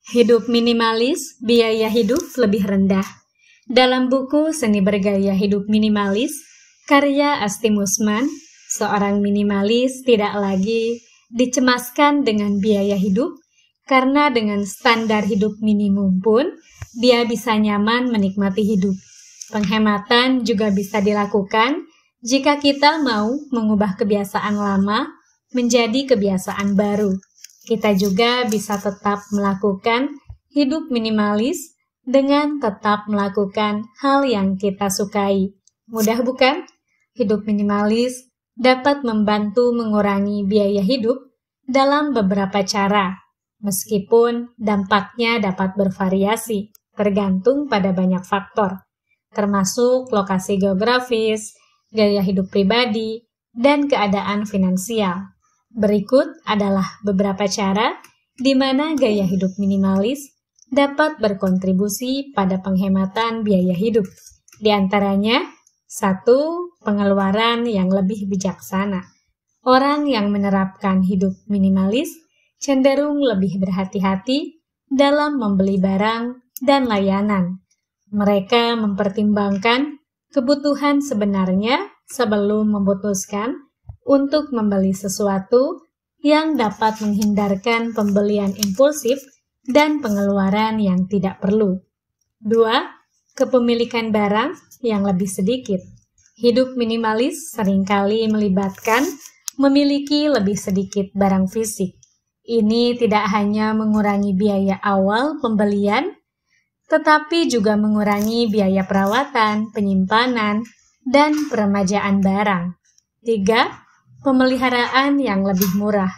Hidup minimalis, biaya hidup lebih rendah. Dalam buku Seni Bergaya Hidup Minimalis, karya Asti Musman, seorang minimalis tidak lagi dicemaskan dengan biaya hidup, karena dengan standar hidup minimum pun, dia bisa nyaman menikmati hidup. Penghematan juga bisa dilakukan jika kita mau mengubah kebiasaan lama menjadi kebiasaan baru. Kita juga bisa tetap melakukan hidup minimalis dengan tetap melakukan hal yang kita sukai. Mudah bukan? Hidup minimalis dapat membantu mengurangi biaya hidup dalam beberapa cara, meskipun dampaknya dapat bervariasi, tergantung pada banyak faktor, termasuk lokasi geografis, gaya hidup pribadi, dan keadaan finansial. Berikut adalah beberapa cara di mana gaya hidup minimalis dapat berkontribusi pada penghematan biaya hidup. Di antaranya, 1. Pengeluaran yang lebih bijaksana. Orang yang menerapkan hidup minimalis cenderung lebih berhati-hati dalam membeli barang dan layanan. Mereka mempertimbangkan kebutuhan sebenarnya sebelum memutuskan untuk membeli sesuatu yang dapat menghindarkan pembelian impulsif dan pengeluaran yang tidak perlu. 2. Kepemilikan barang yang lebih sedikit. Hidup minimalis seringkali melibatkan memiliki lebih sedikit barang fisik. Ini tidak hanya mengurangi biaya awal pembelian, tetapi juga mengurangi biaya perawatan, penyimpanan, dan peremajaan barang. 3. Pemeliharaan yang lebih murah.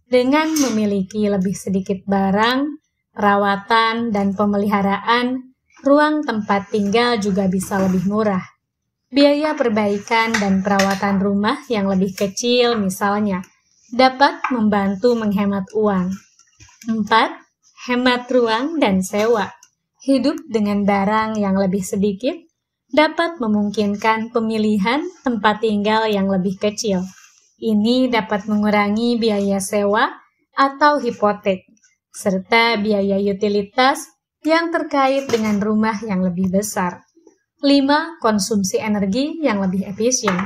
Dengan memiliki lebih sedikit barang, perawatan, dan pemeliharaan, ruang tempat tinggal juga bisa lebih murah. Biaya perbaikan dan perawatan rumah yang lebih kecil misalnya, dapat membantu menghemat uang. 4. Hemat ruang dan sewa. Hidup dengan barang yang lebih sedikit dapat memungkinkan pemilihan tempat tinggal yang lebih kecil. Ini dapat mengurangi biaya sewa atau hipotek, serta biaya utilitas yang terkait dengan rumah yang lebih besar. 5. Konsumsi energi yang lebih efisien,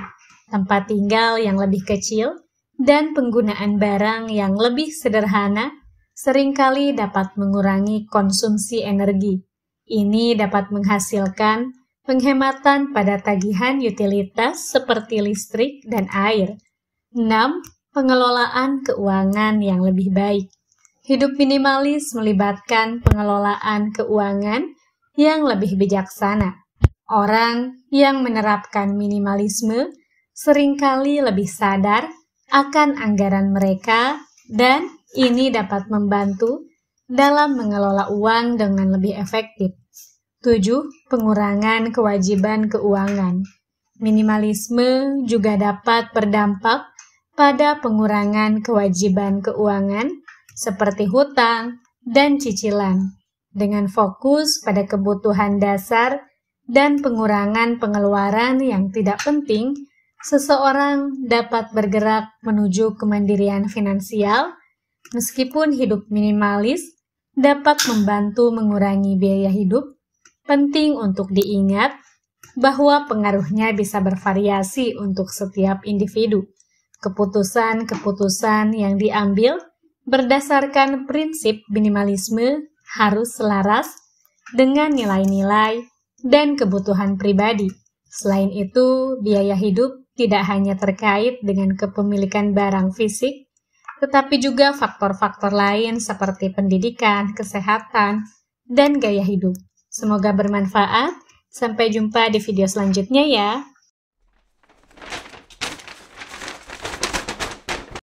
tempat tinggal yang lebih kecil, dan penggunaan barang yang lebih sederhana seringkali dapat mengurangi konsumsi energi. Ini dapat menghasilkan penghematan pada tagihan utilitas seperti listrik dan air. 6. Pengelolaan keuangan yang lebih baik. Hidup minimalis melibatkan pengelolaan keuangan yang lebih bijaksana. Orang yang menerapkan minimalisme seringkali lebih sadar akan anggaran mereka dan ini dapat membantu dalam mengelola uang dengan lebih efektif. 7. Pengurangan kewajiban keuangan. Minimalisme juga dapat berdampak pada pengurangan kewajiban keuangan seperti hutang dan cicilan, dengan fokus pada kebutuhan dasar dan pengurangan pengeluaran yang tidak penting. Seseorang dapat bergerak menuju kemandirian finansial, meskipun hidup minimalis dapat membantu mengurangi biaya hidup. Penting untuk diingat bahwa pengaruhnya bisa bervariasi untuk setiap individu. Keputusan-keputusan yang diambil berdasarkan prinsip minimalisme harus selaras dengan nilai-nilai dan kebutuhan pribadi. Selain itu, biaya hidup tidak hanya terkait dengan kepemilikan barang fisik, tetapi juga faktor-faktor lain seperti pendidikan, kesehatan, dan gaya hidup. Semoga bermanfaat. Sampai jumpa di video selanjutnya ya.